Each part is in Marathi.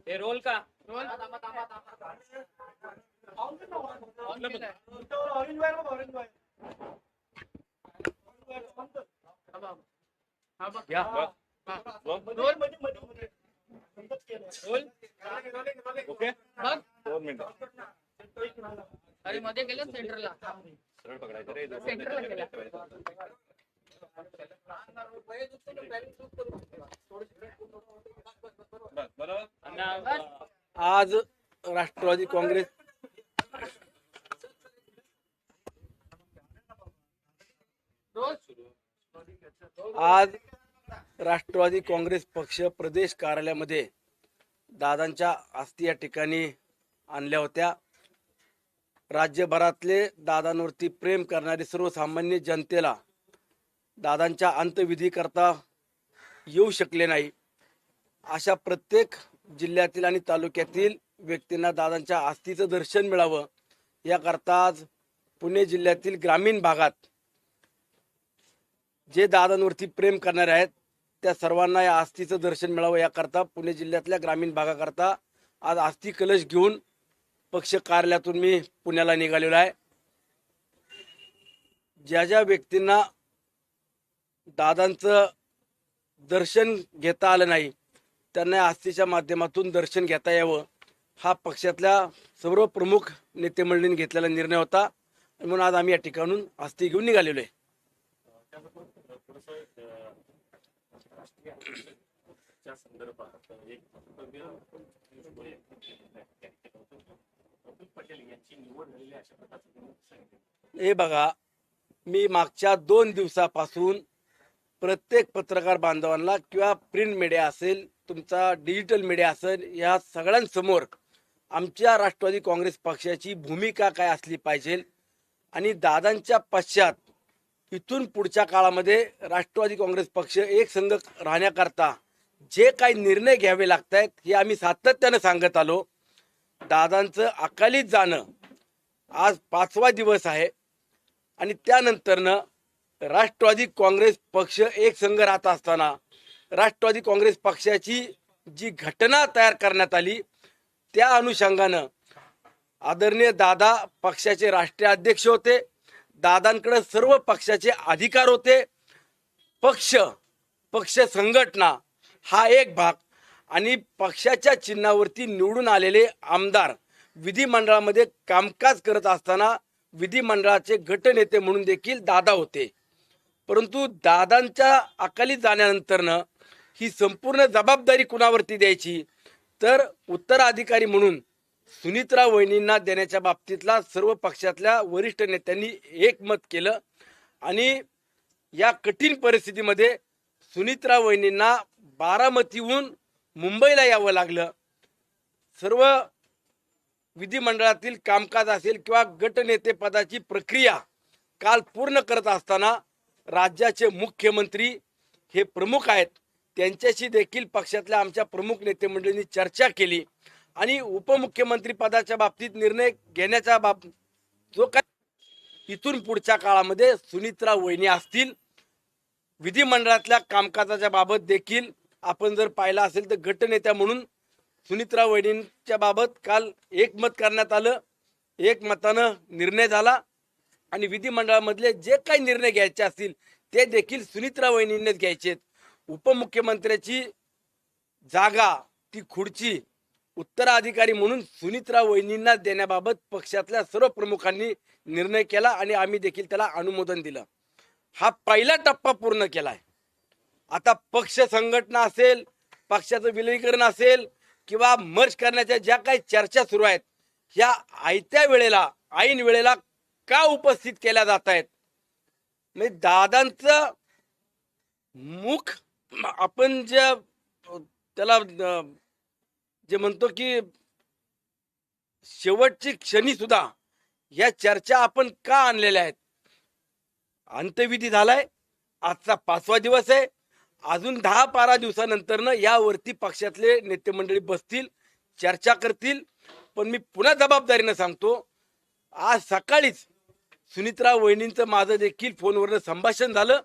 हे रोल का ओके 2 मिनिटं अरे मध्ये गेलं सेंटरला सरळ पकडायचं रे सेंटरला गेला आज राष्ट्रवादी काँग्रेस आज राष्ट्रवादी काँग्रेस पक्ष प्रदेश कार्यालयामध्ये दादांच्या अस्थी या ठिकाणी आणल्या होत्या। राज्यभरातले दादांवरती प्रेम करणारे सर्वसामान्य जनतेला दादांच्या अंत्यविधी करता येऊ शकले नाही, अशा प्रत्येक जिल्ह्यातील आणि तालुक्यातील व्यक्तींना दादांच्या अस्थीचं दर्शन मिळावं याकरता आज पुणे जिल्ह्यातील ग्रामीण भागात जे दादांवरती प्रेम करणारे आहेत त्या सर्वांना या अस्थीचं दर्शन मिळावं याकरता पुणे जिल्ह्यातल्या ग्रामीण भागाकरता आज अस्थी कलश घेऊन पक्ष कार्यालयातून मी पुण्याला निघालेलो आहे। ज्या ज्या व्यक्तींना दादांचं दर्शन घेता आलं नाही त्यांना अस्थीच्या माध्यमातून दर्शन घेता यावं हा पक्षातल्या सर्व प्रमुख नेते मंडळींनी घेतलेला निर्णय होता, म्हणून आज आम्ही या ठिकाणून अस्थी घेऊन निघालेलो आहे। हे बघा, मी मागच्या 2 दिवसापासून प्रत्येक पत्रकार बांधवांना किंवा प्रिंट मीडिया असेल, तुमचा डिजिटल मीडिया असेल, या सगळ्यांसमोर आमच्या राष्ट्रवादी काँग्रेस पक्षाची भूमिका काय असली पाहिजे आणि दादांच्या पश्चात इथून पुढच्या काळामध्ये राष्ट्रवादी काँग्रेस पक्ष एक संघ राहण्याकरता जे काही निर्णय घ्यावे लागत आहेत हे आम्ही सातत्याने सांगत आलो। दादांचं अकालीत जाणं आज 5वा दिवस आहे आणि त्यानंतरनं राष्ट्रवादी काँग्रेस पक्ष एक संघ राहत असताना राष्ट्रवादी काँग्रेस पक्षाची जी घटना तयार करण्यात आली त्या अनुषंगानं आदरणीय दादा पक्षाचे राष्ट्रीय अध्यक्ष होते, दादांकडे सर्व पक्षाचे अधिकार होते, पक्ष संघटना हा एक भाग आणि पक्षाच्या चिन्हावरती निवडून आलेले आमदार विधिमंडळामध्ये कामकाज करत असताना विधिमंडळाचे गटनेते म्हणून देखील दादा होते। परंतु दादांच्या अकाली जाण्यानंतरनं ही संपूर्ण जबाबदारी कुणावरती द्यायची तर उत्तराधिकारी म्हणून सुनीत्रा वहिनींना देण्याच्या बाबतीतला सर्व पक्षातल्या वरिष्ठ नेत्यांनी एकमत केलं आणि या कठीण परिस्थितीमध्ये सुनीत्रा वहिनींना बारामतीहून मुंबईला यावं लागलं। सर्व विधिमंडळातील कामकाज असेल किंवा गटनेते पदाची प्रक्रिया काल पूर्ण करत असताना राज्याचे मुख्यमंत्री हे प्रमुख आहेत, त्यांच्याशी देखील पक्षातल्या आमच्या प्रमुख नेते मंडळींनी चर्चा केली आणि उपमुख्यमंत्री पदाच्या बाबतीत निर्णय घेण्याच्या जो काय इथून पुढच्या काळामध्ये सुनीत्रा वहिनी असतील। विधिमंडळातल्या कामकाजाच्या बाबत देखील आपण जर पाहिलं असेल तर गटनेत्या म्हणून सुनीत्रा वहिनींच्या बाबत काल एकमत करण्यात आलं, एकमतानं निर्णय झाला आणि विधिमंडळामधले जे काही निर्णय घ्यायचे असतील ते देखील सुनीत्रा वहिनींनीच घ्यायचे। उपमुख्यमंत्र्याची जागा ती खुर्ची उत्तराधिकारी म्हणून सुनीत्रा वहिनींना देण्याबाबत पक्षातल्या सर्व प्रमुखांनी निर्णय केला आणि आम्ही देखील त्याला अनुमोदन दिलं। हा पहिला टप्पा पूर्ण केलाय। आता पक्ष संघटना असेल, पक्षाचं विलीनीकरण असेल किंवा मर्ज करण्याच्या ज्या काही चर्चा सुरू आहेत ह्या आयत्या वेळेला ऐन वेळेला का उपस्थित केल्या जात आहेत? म्हणजे दादांचं मुख आपण जे त्याला जे म्हणतो की शेवटची क्षणी सुद्धा या चर्चा आपण का आणलेल्या आहेत? अंत्यविधी झालाय, आजचा 5वा दिवस आहे, अजून 10-12 दिवसानंतर यावरती पक्षातले नेते मंडळी बसतील, चर्चा करतील। पण मी पुन्हा जबाबदारीने सांगतो, आज सकाळीच सुनीत्रा वहिनींचं माझं देखील फोनवरनं संभाषण झालं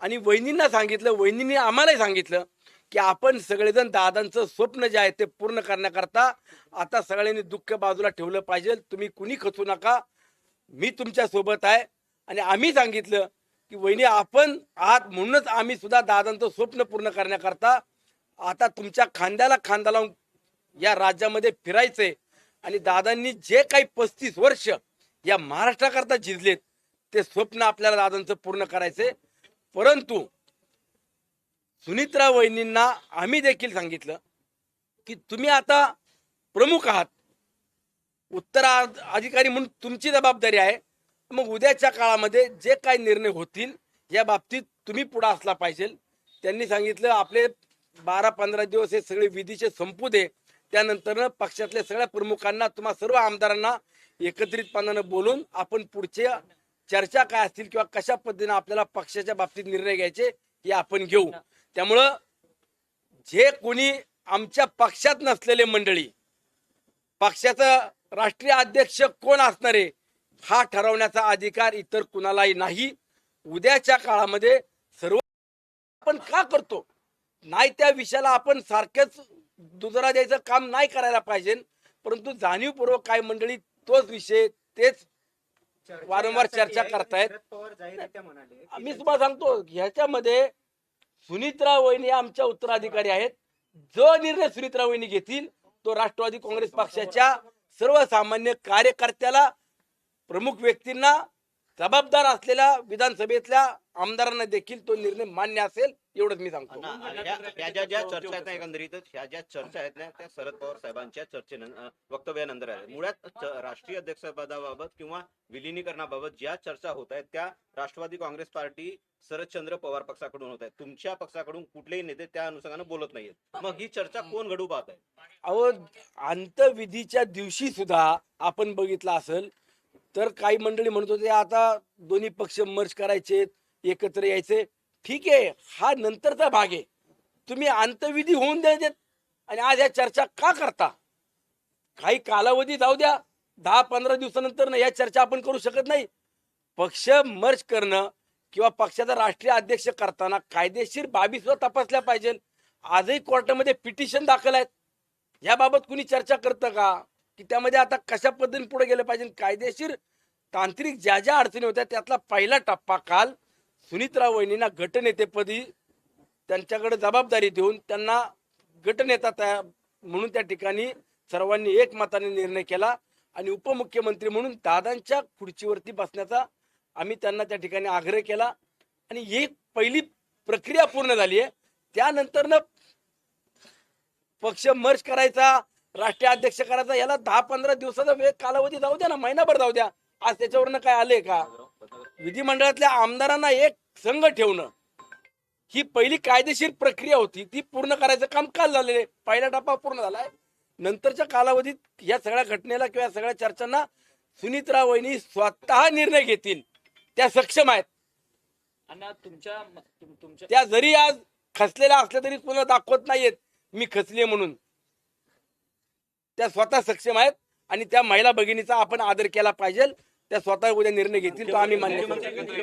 आणि वहिनींना सांगितलं, वहिनींनी आम्हालाही सांगितलं की आपण सगळेजण दादांचं स्वप्न जे आहे ते पूर्ण करण्याकरता आता सगळ्यांनी दुःख बाजूला ठेवलं पाहिजे. तुम्ही कुणी खचू नका, मी तुमच्या सोबत आहे. आणि आम्ही सांगितलं की वहिनी आपण आहात म्हणूनच आम्ही सुद्धा दादांचं स्वप्न पूर्ण करण्याकरता आता तुमच्या खांद्याला खांदा लावून या राज्यामध्ये फिरायचंय. आणि दादांनी जे काही 35 वर्ष या महाराष्ट्राकरता झिजलेत ते स्वप्न आपल्याला दादांचं पूर्ण करायचंय. परंतु सुनित्रा वहिनींना आम्ही देखील सांगितलं की तुम्ही आता प्रमुख आहात, उत्तराधिकारी म्हणून तुमची जबाबदारी आहे. मग उद्याच्या काळामध्ये जे काही निर्णय होतील या बाबतीत तुम्ही पुढे असला पाहिजे. त्यांनी सांगितलं आपले 12-15 दिवस हे सगळे विधीचे संपू दे, त्यानंतर पक्षातल्या सगळ्या प्रमुखांना तुम्हा सर्व आमदारांना एकत्रितपणानं बोलून आपण पुढच्या चर्चा काय असतील किंवा कशा पद्धतीने आपल्याला पक्षाच्या बाबतीत निर्णय घ्यायचे हे आपण घेऊ. त्यामुळं जे कोणी आमच्या पक्षात नसलेले मंडळी, पक्षाचा राष्ट्रीय अध्यक्ष कोण असणार आहे हा ठरवण्याचा अधिकार इतर कुणालाही नाही. उद्याच्या काळामध्ये सर्व आपण का करतो नाही त्या विषयाला आपण सारखेच दुजरा द्यायचं काम नाही करायला पाहिजे. परंतु जाणीवपूर्वक काही मंडळी तोच विषय तेच वारंवार चर्चा करतायत. मी तुम्हाला सांगतो ह्याच्यामध्ये सुनित्रा वहिनी आमच्या उत्तराधिकारी आहेत. जो निर्णय सुनित्रा वहिनी घेतील तो राष्ट्रवादी काँग्रेस पक्षाच्या सर्वसामान्य कार्यकर्त्याला, प्रमुख व्यक्तींना, जबाबदार असलेल्या विधानसभेतल्या आमदारांना देखील तो निर्णय मान्य असेल एवढंच मी सांगतो. ह्या ज्या चर्चा आहेत ना, एकंदरीतच ह्या ज्या चर्चा आहेत ना त्या शरद पवार साहेबांच्या वक्तव्यानंतर आहेत. मुळात राष्ट्रीय अध्यक्षपदाबाबत किंवा विलिनीकरणाबाबत ज्या चर्चा होत आहेत त्या राष्ट्रवादी काँग्रेस पार्टी शरदचंद्र पवार पक्षाकडून होत आहेत. तुमच्या पक्षाकडून कुठलेही नेते त्या अनुषंगाने बोलत नाहीयेत. मग ही चर्चा कोण घडू पाहत आहे? अहो, अंतविधीच्या दिवशी सुद्धा आपण बघितलं असेल तर काही मंडळी म्हणत होते आता दोन्ही पक्ष मर्ज करायचे, एकत्र यायचे. ठीक आहे, हा नंतरचा भाग आहे. तुम्ही अंतविधी होऊन द्यायचे आणि आज या चर्चा का करता? काही कालावधी जाऊ द्या, 10-15 दिवसानंतर या चर्चा आपण करू शकत नाही. पक्ष मर्ज करणं किंवा पक्षाचा राष्ट्रीय अध्यक्ष करताना कायदेशीर बाबी सुद्धा तपासल्या पाहिजे. आजही कोर्टामध्ये पिटिशन दाखल आहेत. याबाबत कुणी चर्चा करतं का की त्यामध्ये आता कशा पद्धतीने पुढे गेलं पाहिजे? कायदेशीर तांत्रिक ज्या ज्या अडचणी होत्या त्यातला पहिला टप्पा काल सुनित्रा वहिनींना गटनेतेपदी त्यांच्याकडे जबाबदारी देऊन त्यांना गटनेता म्हणून त्या ठिकाणी सर्वांनी एकमताने निर्णय केला आणि उपमुख्यमंत्री म्हणून दादांच्या खुर्चीवरती बसण्याचा आम्ही त्यांना त्या ठिकाणी आग्रह केला. आणि ही पहिली प्रक्रिया पूर्ण झाली आहे. त्यानंतर पक्ष मर्ज करायचा, राष्ट्रीय अध्यक्ष करायचा, याला 10-15 दिवसाचा वेळ कालावधी जाऊ द्या ना, महिनाभर जाऊ द्या. आज त्याच्यावरनं काय आलंय का? विधिमंडळातल्या आमदारांना एक संघ ठेवणं ही पहिली कायदेशीर प्रक्रिया होती, ती पूर्ण करायचं काम काल झालेलं. पहिला टप्पा पूर्ण झालाय. नंतरच्या कालावधीत या सगळ्या घटनेला किंवा सगळ्या चर्चांना सुनित्रा वहिनी स्वतः निर्णय घेतील, त्या सक्षम आहेत. त्या जरी आज खचलेल्या असल्या तरी पुन्हा दाखवत नाहीयेत मी खचले म्हणून. त्या स्वतः सक्षम आहेत आणि त्या महिला भगिनीचा आपण आदर केला पाहिजे. त्या स्वतः उद्या निर्णय घेतील तो आम्ही मान्य करू. मुख्यमंत्री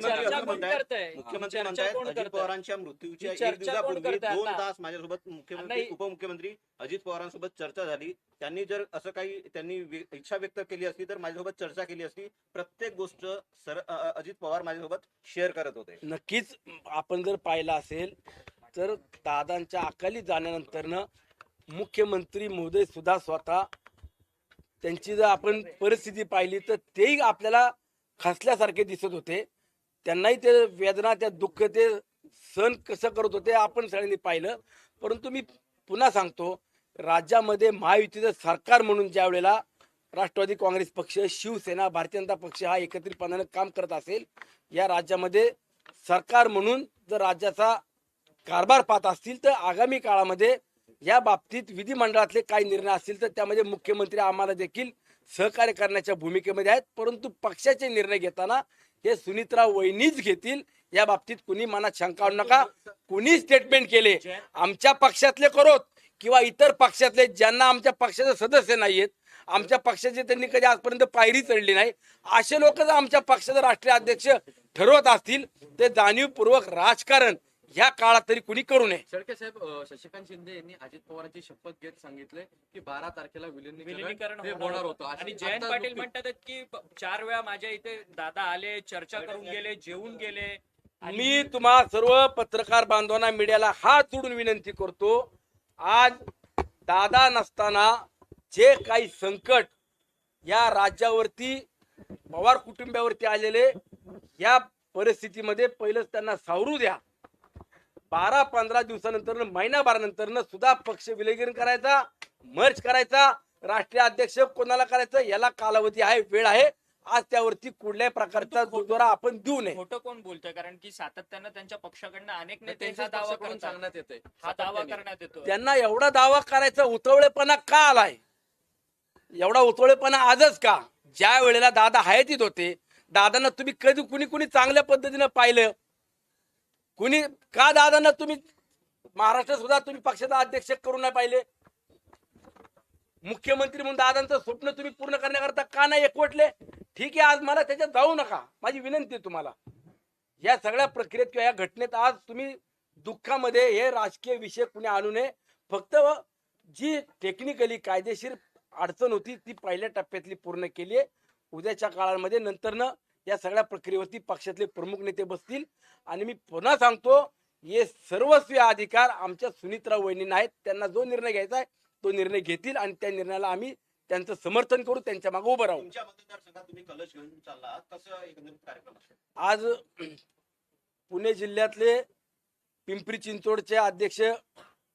म्हणतायत अजित पवारांच्या मृत्यूच्या एक दिवसापूर्वी 2 तास माझ्यासोबत उपमुख्यमंत्री अजित पवारांसोबत चर्चा झाली. त्यांनी जर असं काही त्यांनी इच्छा व्यक्त केली असती तर माझ्यासोबत चर्चा केली असती. प्रत्येक गोष्ट अजित पवार माझ्यासोबत शेअर करत होते. नक्कीच आपण जर पाहिलं असेल तर दादांच्या अकाली जाण्यानंतर मुख्यमंत्री महोदय सुद्धा स्वतः त्यांची जर आपण परिस्थिती पाहिली तर तेही आपल्याला खचल्यासारखे दिसत होते. त्यांनाही ते वेदना, त्या दुःख ते सहन कसं करत होते आपण सगळ्यांनी पाहिलं. परंतु मी पुन्हा सांगतो, राज्यामध्ये महायुतीचं सरकार म्हणून ज्या वेळेला राष्ट्रवादी काँग्रेस पक्ष, शिवसेना, भारतीय जनता पक्ष हा एकत्रितपणाने काम करत असेल, या राज्यामध्ये सरकार म्हणून जर राज्याचा कारभार पाहत असतील तर आगामी काळामध्ये या बाबतीत विधिमंडळातले काही निर्णय असतील तर त्यामध्ये मुख्यमंत्री आम्हाला देखील सहकार्य करण्याच्या भूमिकेमध्ये आहेत. परंतु पक्षाचे निर्णय घेताना हे सुनित्रा वहिनीच घेतील, या बाबतीत कुणी मनात शंका आणू नका. कुणी स्टेटमेंट केले आमच्या पक्षातले करोत किंवा इतर पक्षातले ज्यांना आमच्या पक्षाचे सदस्य नाहीयेत, आमच्या पक्षाचे त्यांनी कधी आजपर्यंत पायरी चढली नाही, असे लोक जर आमच्या पक्षाचा राष्ट्रीय अध्यक्ष ठरवत असतील ते जाणीवपूर्वक राजकारण ह्या काळात तरी कुणी करू नये. शेळके साहेब, शशिकांत शिंदे यांनी अजित पवारांची शपथ घेत सांगितले की 12 तारखेला विलिनीकरण हे होणार होतं. आणि जयंत पाटील म्हणतात की 4 वेळा माझ्या इथे दादा आले, चर्चा करून गेले, जेवून गेले. मी तुम्हा सर्व पत्रकार बांधवांना, मीडियाला हात जोडून विनंती करतो, आज दादा नसताना जे काही संकट या राज्यावरती, पवार कुटुंबावरती आलेले, या परिस्थितीमध्ये पहिलंच त्यांना सावरू द्या. 12-15 दिवसानंतर, महिनाभरानंतर सुद्धा पक्ष विलगीकरण करायचा, मर्ज करायचा, राष्ट्रीय अध्यक्ष कोणाला करायचं याला कालावधी आहे, वेळ आहे. आज त्यावरती कुठल्याही प्रकारचा दुजोरा आपण देऊ नये. खोटं कोण बोलतोय? कारण की सातत्यानं त्यांच्या पक्षाकडनं अनेक नेते त्यांच्या हा दावा पक्षाकडून करतात. सांगण्यात येते. हा दावा करण्यात येतो. त्यांना एवढा दावा करायचा उतवळेपणा का आलाय? एवढा उतवळेपणा आजच का? ज्या वेळेला दादा हयातीत होते, दादांना तुम्ही कधी कुणी चांगल्या पद्धतीनं पाहिलं? कुणी का दादांना तुम्ही महाराष्ट्र सुद्धा तुम्ही पक्षाचा अध्यक्ष करून नाही पाहिले? मुख्यमंत्री म्हणून दादांचं स्वप्न तुम्ही पूर्ण करण्याकरता का नाही एकवटले? ठीक आहे, आज मला त्याच्यात जाऊ नका, माझी विनंती आहे तुम्हाला. या सगळ्या प्रक्रियेत किंवा या घटनेत आज तुम्ही दुःखामध्ये हे राजकीय विषय कुणी आणू नये. फक्त जी टेक्निकली कायदेशीर अडचण होती ती पहिल्या टप्प्यातली पूर्ण केली आहे. उद्याच्या काळामध्ये नंतरनं या सगळ्या प्रक्रियेवरती पक्षातले प्रमुख नेते बसतील. आणि मी पुन्हा सांगतो, हे सर्वस्वी अधिकार आमच्या सुनीत्रा वहिनींना आहेत. त्यांना जो निर्णय घ्यायचा आहे तो निर्णय घेतील आणि त्या निर्णयाला आम्ही त्यांचं समर्थन करू, त्यांच्या मागे उभं राहू. तुमच्या मतदारसंघात तुम्ही कलश घेऊन चालला, कसं एकंदरीत कार्यक्रम असेल? आज पुणे जिल्ह्यातले पिंपरी चिंचवडचे अध्यक्ष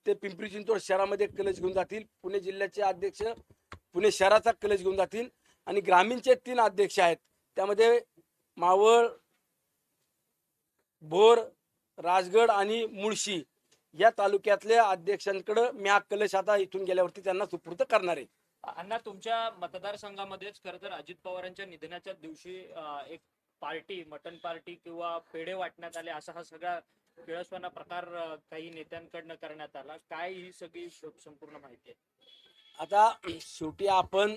ते पिंपरी चिंचवड शहरामध्ये कलश घेऊन जातील. पुणे जिल्ह्याचे अध्यक्ष पुणे शहराचा कलश घेऊन जातील. आणि ग्रामीणचे 3 अध्यक्ष आहेत, त्यामध्ये मावळ, भोर, राजगड आणि मुळशी या तालुक्यातल्या अध्यक्षांकडे मी हा कलश आता इथून गेल्यावरती त्यांना सुपूर्द करणार आहे. अण्णा, तुमच्या मतदारसंघामध्येच खरं तर अजित पवारांच्या निधनाच्या दिवशी एक पार्टी, मटन पार्टी किंवा पेढे वाटण्यात आले, असा हा सगळा किळसवाना प्रकार काही नेत्यांकडनं करण्यात आला. काय ही सगळी संपूर्ण माहिती आहे? आता शेवटी आपण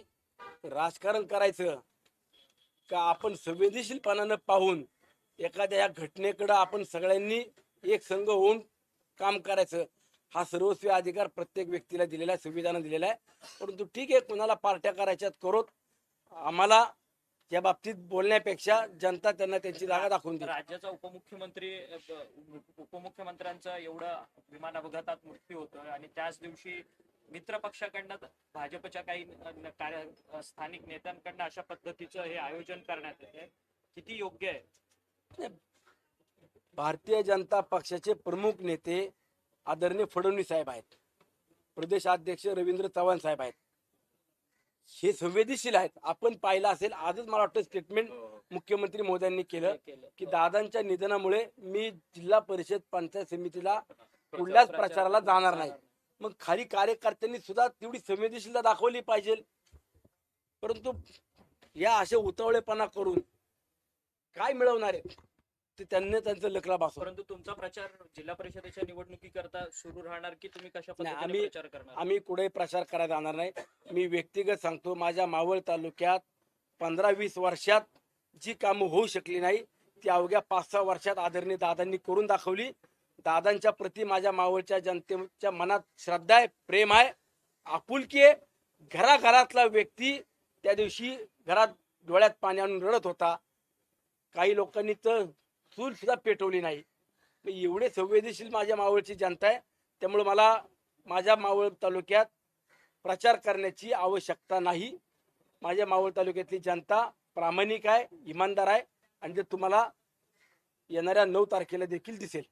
राजकारण करायचं का आपण संवेदनशीलपणानं पाहून एखाद्या या घटनेकडे आपण सगळ्यांनी एक संघ होऊन काम करायचं, हा सर्वस्वी अधिकार प्रत्येक व्यक्तीला दिलेला आहे, संविधानाने दिलेला आहे. परंतु ठीक आहे, कोणाला पार्ट्या करायच्यात करोत, आम्हाला या बाबतीत बोलण्यापेक्षा जनता त्यांना त्यांची जागा दाखवून देईल. राज्याचा उपमुख्यमंत्र्यांचा एवढा विमान अपघातात मृत्यू होतोय आणि त्याच दिवशी मित्र पक्षाकडनं भाजपच्या काही स्थानिक नेत्यांकडनं अशा पद्धतीचं हे आयोजन करण्यात येते, किती योग्य आहे? भारतीय जनता पक्षाचे प्रमुख नेते आदरणीय फडणवीस साहेब आहेत, प्रदेशाध्यक्ष रवींद्र चव्हाण साहेब आहेत, हे संवेदनशील आहेत. आपण पाहिलं असेल, आजच मला वाटतं स्टेटमेंट मुख्यमंत्री मोदयांनी केलं की दादांच्या निधनामुळे मी जिल्हा परिषद पंचायत समितीला कुठल्याच प्रचाराला जाणार नाही. मग खाली कार्यकर्त्यांनी सुद्धा तेवढी संवेदनशीलता दाखवली पाहिजे. परंतु या अशा उतावळेपणा करून काय मिळवणार आहे ते त्यांनी त्यांचं लकला बसव. परंतु तुमचा प्रचार जिल्हा परिषदेच्या निवडणुकीकरता सुरू राहणार की तुम्ही कशा पद्धतीने आम्ही प्रचार करणार? आम्ही कुठे प्रचार करायला जाणार नाही. मी व्यक्तिगत सांगतो, माझ्या मावळ तालुक्यात 15-20 वर्षात जी कामं होऊ शकली नाही ती अवघ्या 5-6 वर्षात आदरणीय दादांनी करून दाखवली. दादांच्या प्रती माझ्या मावळच्या जनतेच्या मनात श्रद्धा आहे, प्रेम आहे, आपुलकी आहे. घराघरातला व्यक्ती त्या दिवशी घरात डोळ्यात पाणी आणून रडत होता. काही लोकांनी तर चूल सुद्धा पेटवली नाही. एवढे संवेदनशील माझ्या मावळची जनता आहे. त्यामुळे मला माझ्या मावळ तालुक्यात प्रचार करण्याची आवश्यकता नाही. माझ्या मावळ तालुक्यातली जनता प्रामाणिक आहे, इमानदार आहे आणि ते तुम्हाला येणाऱ्या 9 तारखेला देखील दिसेल.